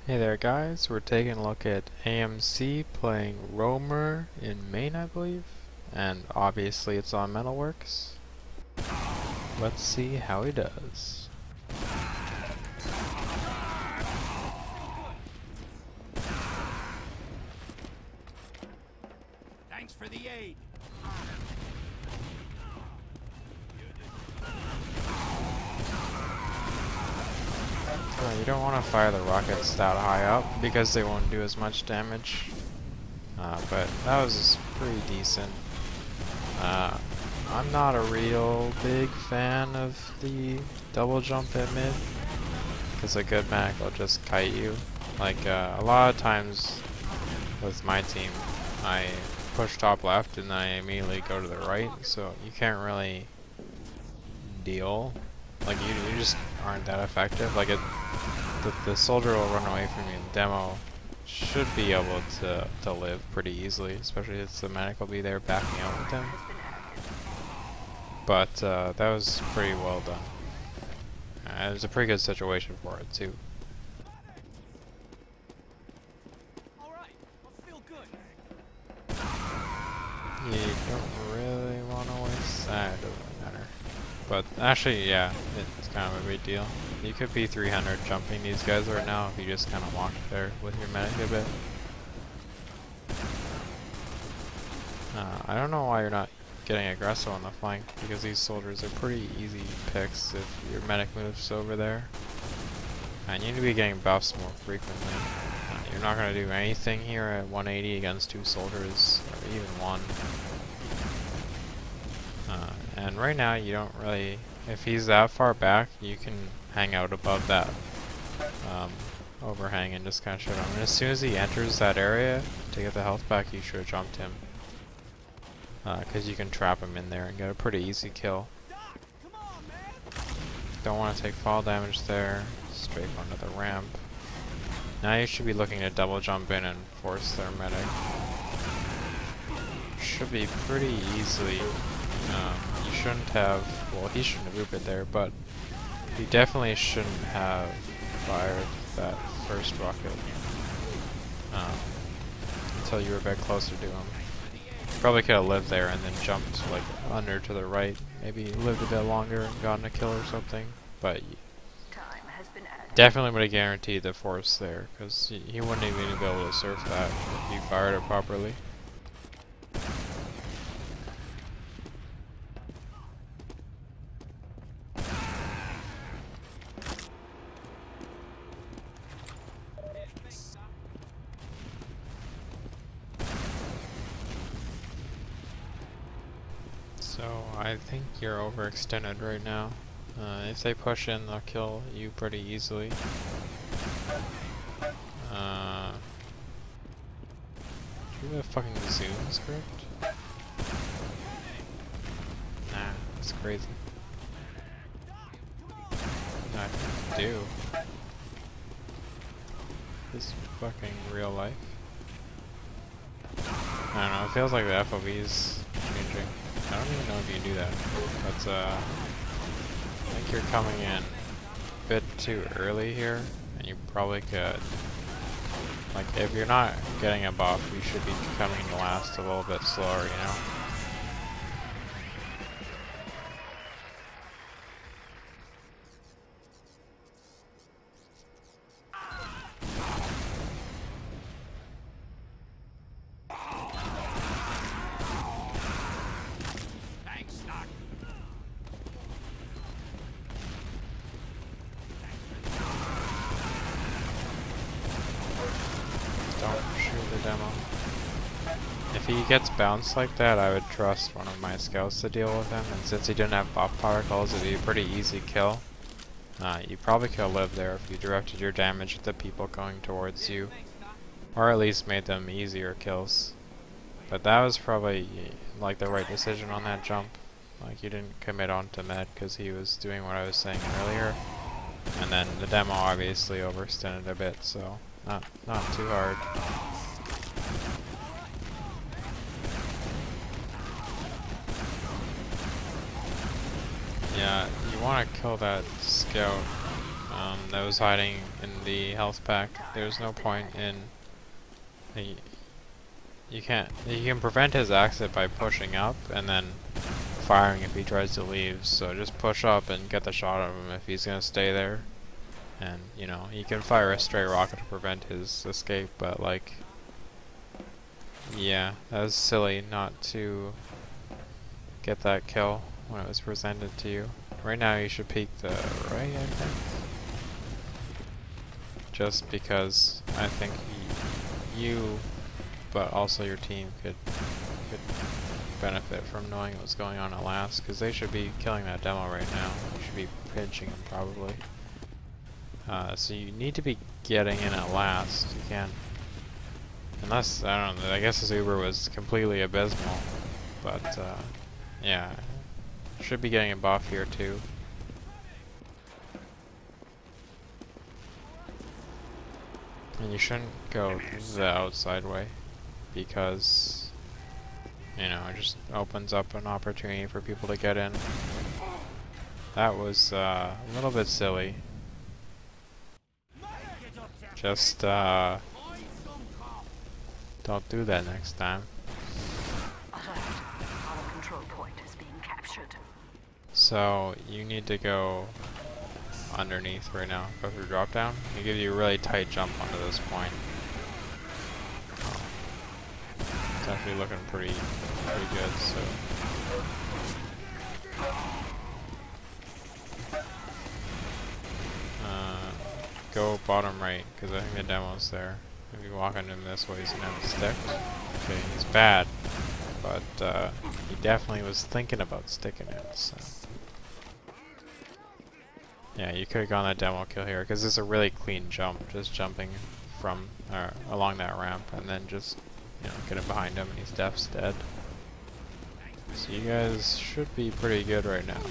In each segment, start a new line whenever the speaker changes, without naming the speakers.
Hey there guys, we're taking a look at AMC playing Roamer in Main, I believe, and obviously it's on Metalworks. Let's see how he does.
Thanks for the aid.
You don't want to fire the rockets that high up because they won't do as much damage, but that was pretty decent. I'm not a real big fan of the double jump at mid, because a good mech will just kite you. Like, a lot of times with my team, I push top left and then I immediately go to the right, so you can't really deal. Like, you just aren't that effective. Like, the soldier will run away from you. The demo should be able to live pretty easily, especially if the medic will be there backing up with him. But that was pretty well done. It was a pretty good situation for it too. You don't really want to waste that. It doesn't matter. But actually, yeah, it's kind of a big deal. You could be 300 jumping these guys right now if you just kind of walk there with your medic a bit. I don't know why you're not getting aggressive on the flank, because these soldiers are pretty easy picks if your medic moves over there. And you need to be getting buffs more frequently. You're not going to do anything here at 180 against two soldiers, or even one. And right now you don't really, if he's that far back, you can hang out above that overhang and just kind of shoot him. And as soon as he enters that area to get the health back, you should have jumped him. Because you can trap him in there and get a pretty easy kill. Don't want to take fall damage there. Straight onto the ramp. Now you should be looking to double jump in and force their medic. Should be pretty easily. You shouldn't have, well, he shouldn't have looped it there, but you definitely shouldn't have fired that first rocket until you were a bit closer to him. Probably could have lived there and then jumped like under to the right, maybe lived a bit longer and gotten a kill or something, but definitely would have guaranteed the force there, because he wouldn't even be able to surf that if you fired it properly. So I think you're overextended right now. If they push in, they'll kill you pretty easily. Do you have a fucking zoom script? Nah, it's crazy. No, I think you do. This is fucking real life. I don't know, it feels like the FOV's changing. I don't even know if you can do that, but I think you're coming in a bit too early here, and you probably could, like, if you're not getting a buff, you should be coming to last a little bit slower, you know? Don't shoot the demo. If he gets bounced like that, I would trust one of my scouts to deal with him, and since he didn't have buff particles, it'd be a pretty easy kill. You probably could have lived there if you directed your damage at the people going towards you, or at least made them easier kills. But that was probably like the right decision on that jump. Like, you didn't commit onto med because he was doing what I was saying earlier, and then the demo obviously overextended a bit, so not too hard. Yeah, you want to kill that scout that was hiding in the health pack. There's no point in... You can prevent his exit by pushing up and then firing if he tries to leave. So just push up and get the shot of him if he's gonna stay there. And, you know, you can fire a stray rocket to prevent his escape, but like... Yeah, that was silly not to get that kill when it was presented to you. Right now you should peek the right, I think. Just because I think you, but also your team could benefit from knowing what's going on at last, because they should be killing that demo right now. You should be pinching him probably. So you need to be getting in at last. You can't, unless, I don't know, I guess his Uber was completely abysmal, but yeah, should be getting a buff here too. And you shouldn't go the outside way, because, you know, it just opens up an opportunity for people to get in. That was a little bit silly. Just don't do that next time. So you need to go underneath right now. Go through drop down. It gives you a really tight jump onto this point. It's actually looking pretty good. So go bottom right, because I think the demo's there. If you walk into him this way, he's gonna have a stick. Okay, he's bad, but he definitely was thinking about sticking it. So yeah, you could have gone that demo kill here, because it's a really clean jump, just jumping from along that ramp, and then just, you know, getting behind him, and he's dead. So you guys should be pretty good right now.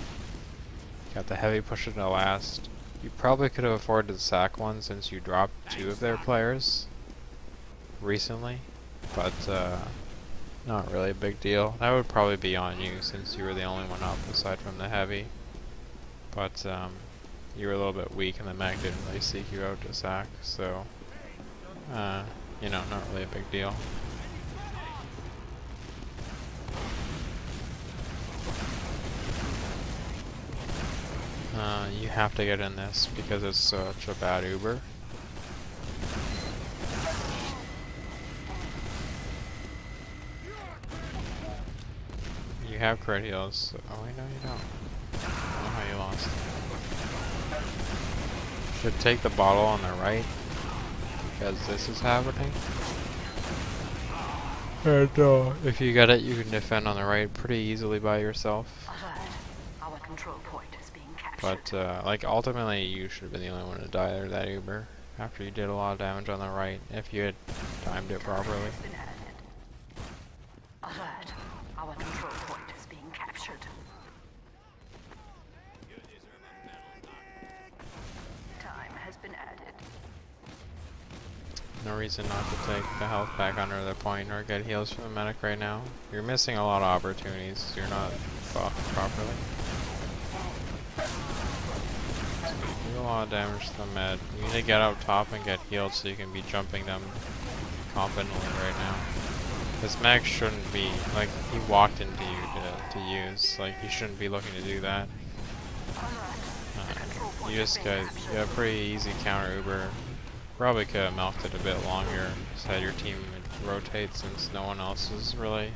Got the heavy push into last. You probably could have afforded to sack one since you dropped 2 of their players recently, but not really a big deal. That would probably be on you since you were the only one up aside from the heavy. But you were a little bit weak and the mag didn't really seek you out to sack, so you know, not really a big deal. You have to get in this because it's such a bad Uber. You have crit heals. So, oh wait, no you don't. I don't know how you lost. Should take the bottle on the right because this is happening. And if you get it, you can defend on the right pretty easily by yourself.
Our control point is being captured.
But like ultimately, you should have been the only one to die there, that Uber, after you did a lot of damage on the right. If you had timed it properly.
Alert! Our control point is being captured. Time has been added.
No reason not to take the health back under the point or get heals from the medic right now. You're missing a lot of opportunities. You're not buffed properly. So you do a lot of damage to the med. You need to get up top and get healed so you can be jumping them confidently right now. This mag shouldn't be, like, he walked into you to use. Like, he shouldn't be looking to do that. You just got a pretty easy counter Uber. Probably could have milked it a bit longer. Just had your team rotate since no one else was really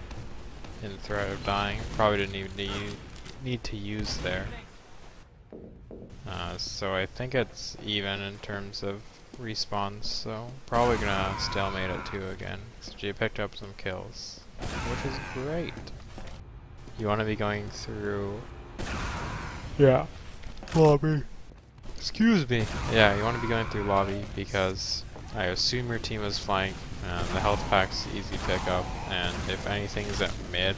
in threat of dying. Probably didn't even need to use there. So I think it's even in terms of respawns, so probably gonna stalemate at 2 again. So you picked up some kills, which is great. You want to be going through... Yeah. Lobby. Excuse me. Yeah, you want to be going through lobby because I assume your team is flank, and the health pack's easy pickup, and if anything is at mid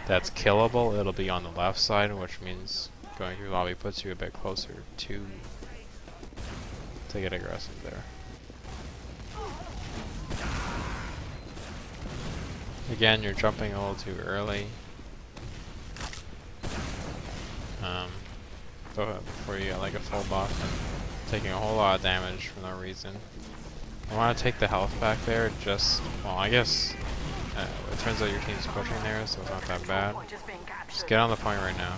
that's killable, it'll be on the left side, which means going through lobby puts you a bit closer to get aggressive there. Again, you're jumping a little too early. Before you get like a full buff. taking a whole lot of damage for no reason. You want to take the health back there, just, well, I guess, it turns out your team's pushing there, so it's not that bad. Just get on the point right now.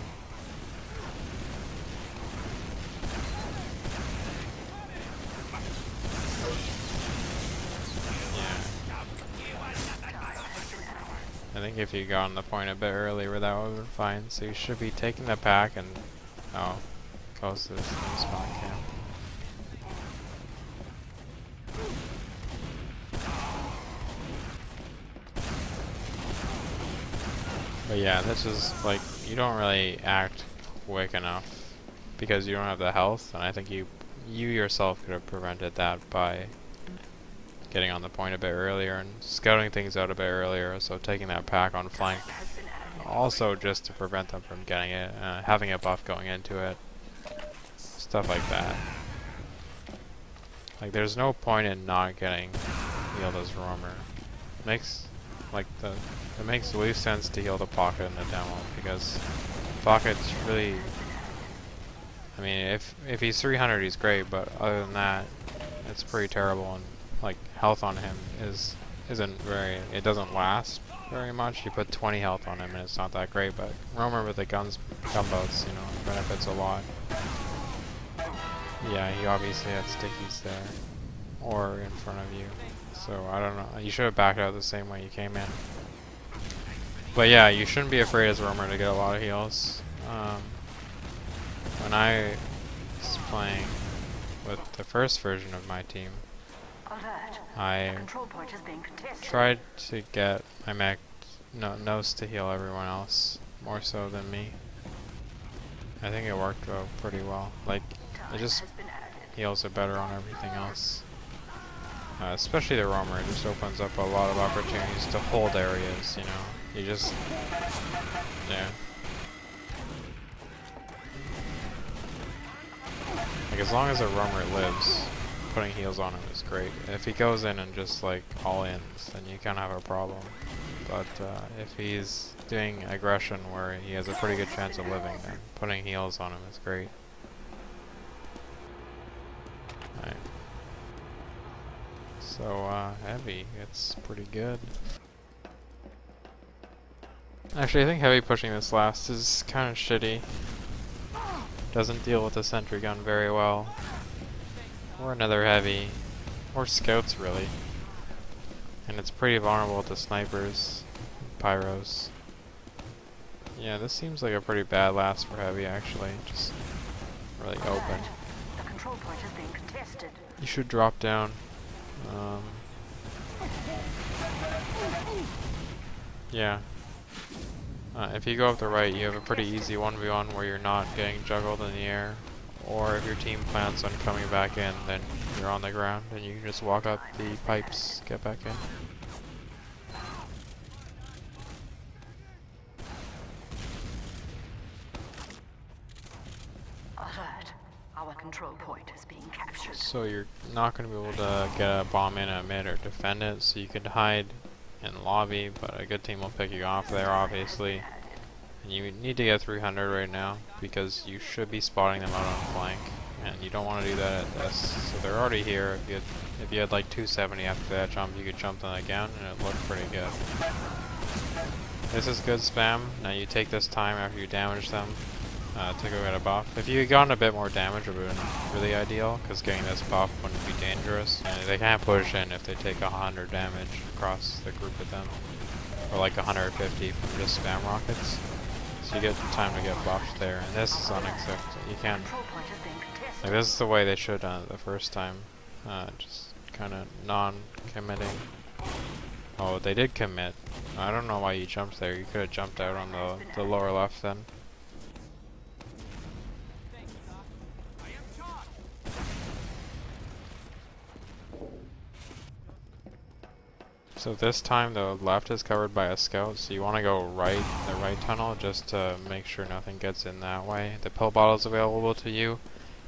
I think if you got on the point a bit earlier, that would have been fine. So you should be taking the pack and, oh, close to this spawn camp. But yeah, this is like, you don't really act quick enough because you don't have the health, and I think you yourself could have prevented that by getting on the point a bit earlier and scouting things out a bit earlier, so taking that pack on flank also just to prevent them from getting it, having a buff going into it, stuff like that. Like, there's no point in not getting healed as roamer. It makes the least sense to heal the pocket in the demo, because pocket's really, I mean, if he's 300 he's great, but other than that it's pretty terrible, and like health on him isn't very, it doesn't last very much. You put 20 health on him and it's not that great, but roamer with the gunboats, you know, benefits a lot. Yeah, he obviously had stickies there, or in front of you, so I don't know, you should have backed out the same way you came in. But yeah, you shouldn't be afraid as a roamer to get a lot of heals. When I was playing with the first version of my team, I tried to get my mech nose to heal everyone else, more so than me. I think it worked out pretty well. Like, it just heals it better on everything else. Especially the roamer, it just opens up a lot of opportunities to hold areas, you know. You just, yeah. Like, as long as a roamer lives, putting heals on him is great. If he goes in and just like all-ins, then you kind of have a problem. But if he's doing aggression where he has a pretty good chance of living, then putting heals on him is great. Alright. So heavy, it's pretty good. Actually, I think heavy pushing this last is kind of shitty. Doesn't deal with the sentry gun very well. Or another heavy. Or scouts, really. And it's pretty vulnerable to snipers, pyros. Yeah, this seems like a pretty bad last for heavy, actually. Just really open.
The control point is being contested.
You should drop down. Yeah. If you go up the right, you have a pretty easy 1v1 where you're not getting juggled in the air. Or if your team plans on coming back in, then you're on the ground and you can just walk up the pipes, get back in.
Alert. Our control point is being captured.
So you're not going to be able to get a bomb in at mid or defend it, so you could hide in lobby, but a good team will pick you off there, obviously. And you need to get 300 right now, because you should be spotting them out on flank, and you don't want to do that at this. So they're already here. If you had like 270 after that jump, you could jump them again, and it looked pretty good. This is good spam. Now you take this time after you damage them to go get a buff. If you had gotten a bit more damage, it would have been really ideal, because getting this buff wouldn't be dangerous. And they can't push in if they take 100 damage across the group of them, or like 150 from just spam rockets. So you get time to get buffed there, and this is unacceptable. You can't. Like, this is the way they should have done it the first time. Just kind of non-committing. Oh, they did commit. I don't know why you jumped there. You could have jumped out on the lower left then. So this time the left is covered by a scout, so you want to go right, the right tunnel, just to make sure nothing gets in that way. The pill bottle is available to you,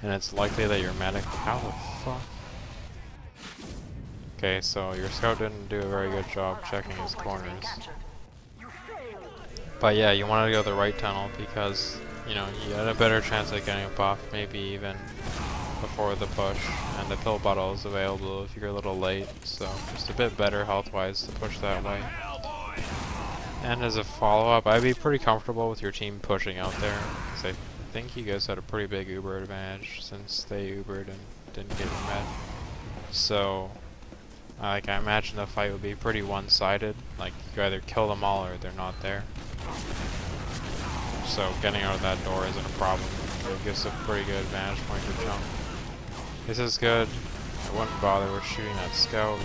and it's likely that your medic... How the fuck? Okay, so your scout didn't do a very good job checking his corners. But yeah, you want to go the right tunnel because, you know, you had a better chance of getting a buff, maybe even before the push, and the pill bottle is available if you're a little late, so just a bit better health-wise to push that way. And as a follow-up, I'd be pretty comfortable with your team pushing out there, because I think you guys had a pretty big Uber advantage since they Ubered and didn't get met. So, like, I imagine the fight would be pretty one-sided. Like, you either kill them all or they're not there. So, getting out of that door isn't a problem. It gives a pretty good vantage point to jump. This is good. I wouldn't bother with shooting that scout.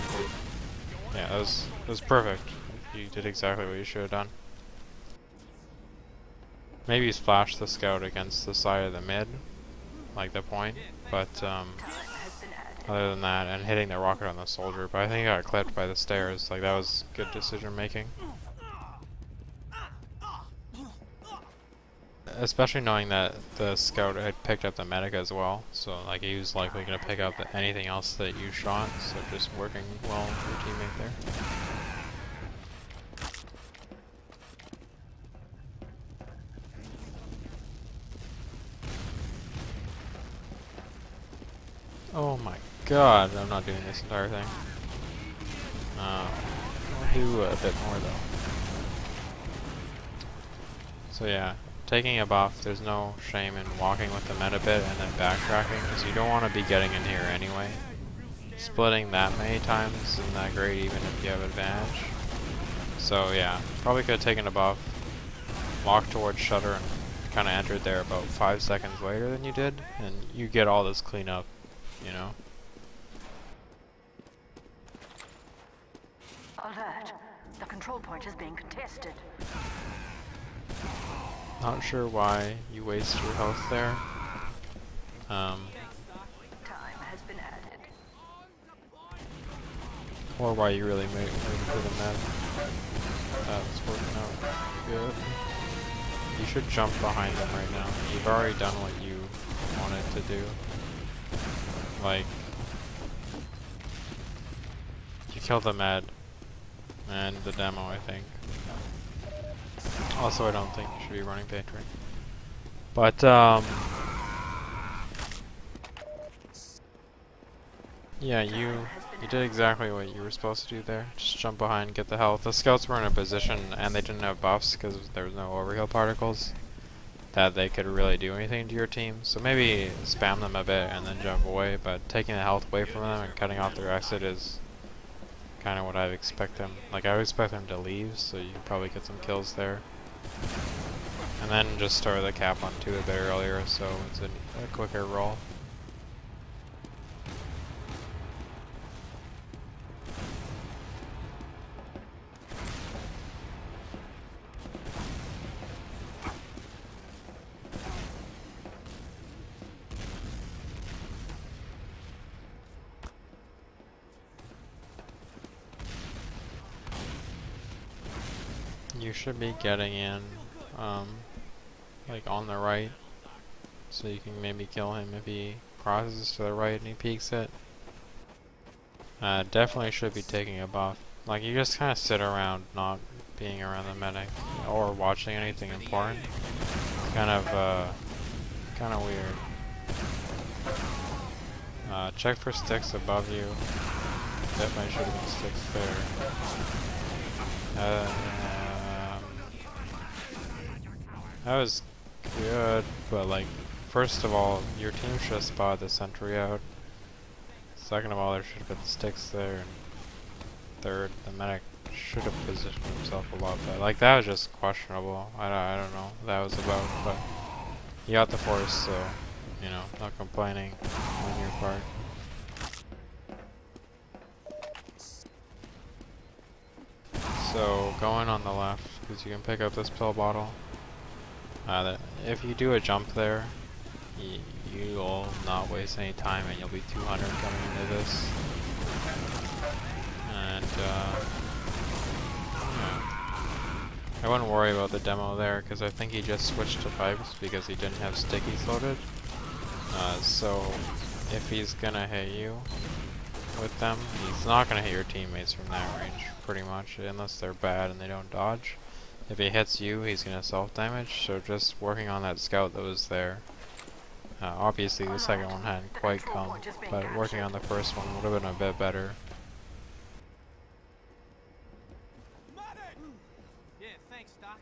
Yeah, that was perfect. You did exactly what you should have done. Maybe splash the scout against the side of the mid, like the point, but other than that, and hitting the rocket on the soldier, but I think I got clipped by the stairs. Like, that was good decision making. Especially knowing that the scout had picked up the medic as well, so like he was likely going to pick up anything else that you shot, so just working well with your teammate there. Oh my god, I'm not doing this entire thing. I'll do a bit more though. So yeah, taking a buff, there's no shame in walking with the meta bit and then backtracking, because you don't want to be getting in here anyway. Splitting that many times isn't that great even if you have advantage. So yeah, probably could have taken a buff, walked towards Shutter and kind of entered there about 5 seconds later than you did, and you get all this cleanup, you know?
Alert! The control point is being contested.
Not sure why you waste your health there.
Time has been added.
Or why you really made for the med. That's working out good. You should jump behind them right now. You've already done what you wanted to do. Like, you killed the med and the demo, I think. Also, I don't think you should be running Patron. But, yeah, you did exactly what you were supposed to do there. Just jump behind, get the health. The scouts were in a position, and they didn't have buffs because there was no overheal particles, that they could really do anything to your team. So maybe spam them a bit and then jump away, but taking the health away from them and cutting off their exit is kind of what I expect them. Like, I would expect them to leave, so you can probably get some kills there. And then just start the cap on 2 a bit earlier, so it's a quicker roll. You should be getting in, like on the right, so you can maybe kill him if he crosses to the right and he peeks it. Definitely should be taking a buff. Like, you just kind of sit around not being around the medic or watching anything important. It's kind of weird. Check for sticks above you. Definitely should have been sticks there. That was good, but like, first of all, your team should have spotted the sentry out. Second of all, there should have been sticks there. And third, the medic should have positioned himself a lot better. Like, that was just questionable. I don't know what that was about, but you got the force, so, you know, not complaining on your part. So, going on the left, because you can pick up this pill bottle. If you do a jump there, you'll not waste any time and you'll be 200 coming into this. And, yeah. I wouldn't worry about the demo there, because I think he just switched to pipes because he didn't have stickies loaded. So, if he's gonna hit you with them, he's not gonna hit your teammates from that range, pretty much, unless they're bad and they don't dodge. If he hits you, he's gonna self-damage, so just working on that scout that was there. Obviously the second one hadn't quite come, but working on the first one would have been a bit better.
Yeah, thanks, Doc.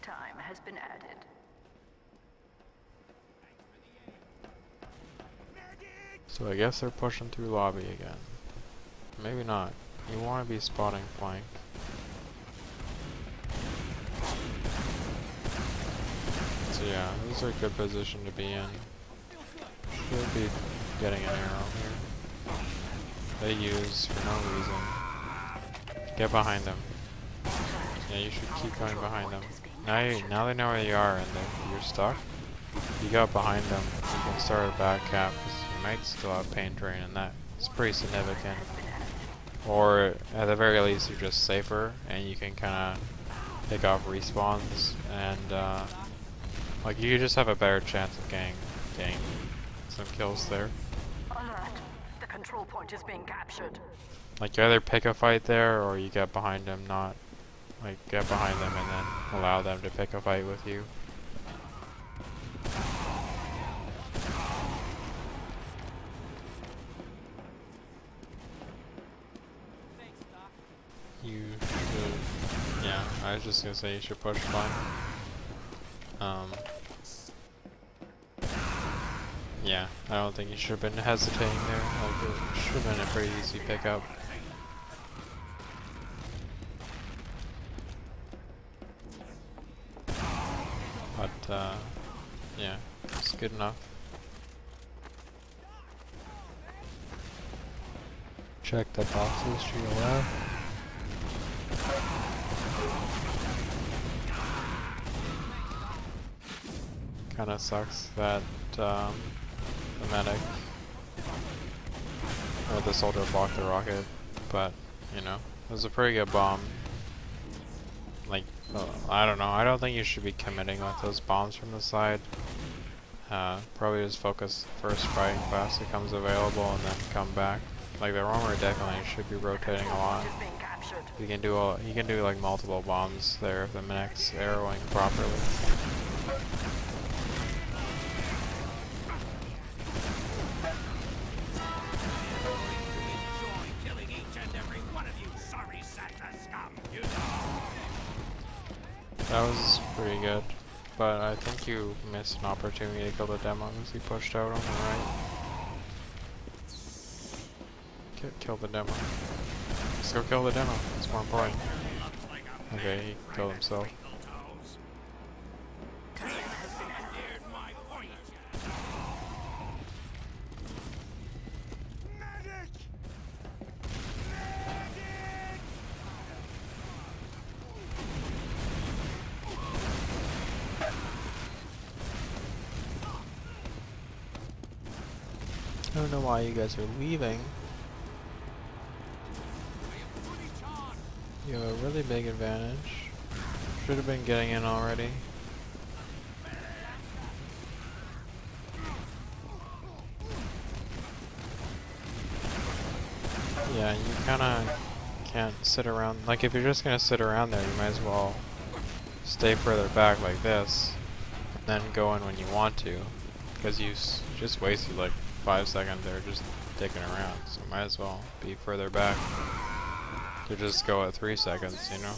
Time has been added.
So I guess they're pushing through lobby again. Maybe not. You want to be spotting flank. So yeah, this is a good position to be in. Should be getting an arrow here. They use for no reason. Get behind them. Yeah, you should keep going behind them. Now they know where you are and you're stuck. You got behind them, you can start a back cap because you might still have pain drain, and that's pretty significant. Or at the very least you're just safer and you can kind of pick off respawns and like you just have a better chance of getting some kills there.
Alert! The control point is being captured.
Like you either pick a fight there or you get behind them, not like get behind them and then allow them to pick a fight with you. You should, yeah, I was just gonna say you should push flank. Yeah, I don't think you should have been hesitating there. Like, it should have been a pretty easy pickup. But, yeah, it's good enough. Check the boxes to your left. Kinda sucks that, the medic or the soldier blocked the rocket, but, you know, it was a pretty good bomb. Like, I don't know, I don't think you should be committing with those bombs from the side. Probably just focus first fighting fast it comes available and then come back. Like the roamer definitely should be rotating a lot. You can do like multiple bombs there if the medic's arrowing properly. That was pretty good, but I think you missed an opportunity to kill the demo because he pushed out on the right. Kill the demo. Let's go kill the demo. It's more important. Okay, he killed himself. I don't know why you guys are leaving. You have a really big advantage. Should have been getting in already. Yeah, you kinda can't sit around. Like, if you're just gonna sit around there, you might as well stay further back like this, and then go in when you want to. Because you just wasted like 5 seconds there just dicking around, so might as well be further back to just go at 3 seconds, you know?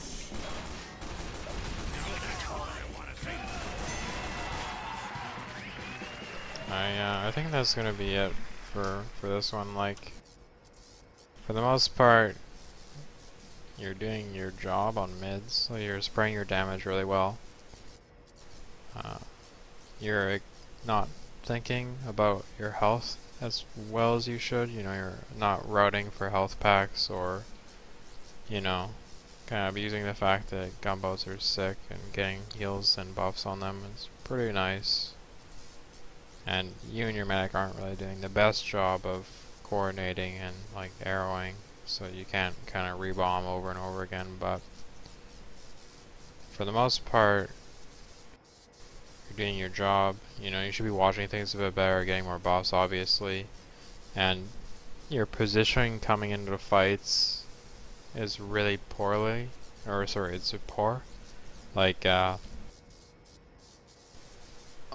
I think that's gonna be it for this one. Like, for the most part, you're doing your job on mids, so you're spraying your damage really well. You're not thinking about your health as well as you should. You know, you're not routing for health packs or, you know, kind of using the fact that gunboats are sick and getting heals and buffs on them. It's pretty nice. And you and your medic aren't really doing the best job of coordinating and like arrowing, so you can't kind of rebomb over and over again, but for the most part, you're doing your job. You know, you should be watching things a bit better, getting more buffs obviously, and your positioning coming into the fights is really poorly, or sorry, it's poor. Like,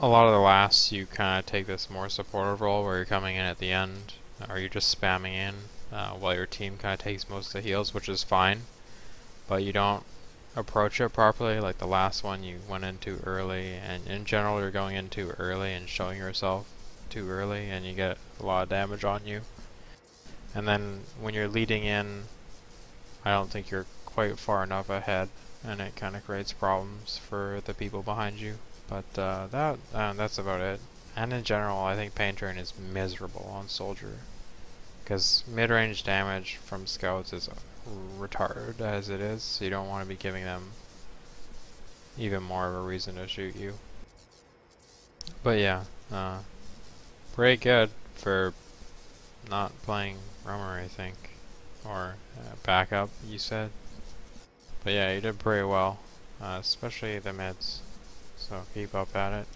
a lot of the lasts you kind of take this more supportive role where you're coming in at the end, or you're just spamming in while your team kind of takes most of the heals, which is fine, but you don't approach it properly. Like the last one, you went in too early, and in general you're going in too early and showing yourself too early, and you get a lot of damage on you. And then when you're leading in, I don't think you're quite far enough ahead, and it kind of creates problems for the people behind you. But that's about it. And in general, I think pain train is miserable on soldier, because mid-range damage from scouts is retarded as it is, so you don't want to be giving them even more of a reason to shoot you. But yeah, pretty good for not playing roamer, I think, or backup, you said. But yeah, you did pretty well, especially the mids, so keep up at it.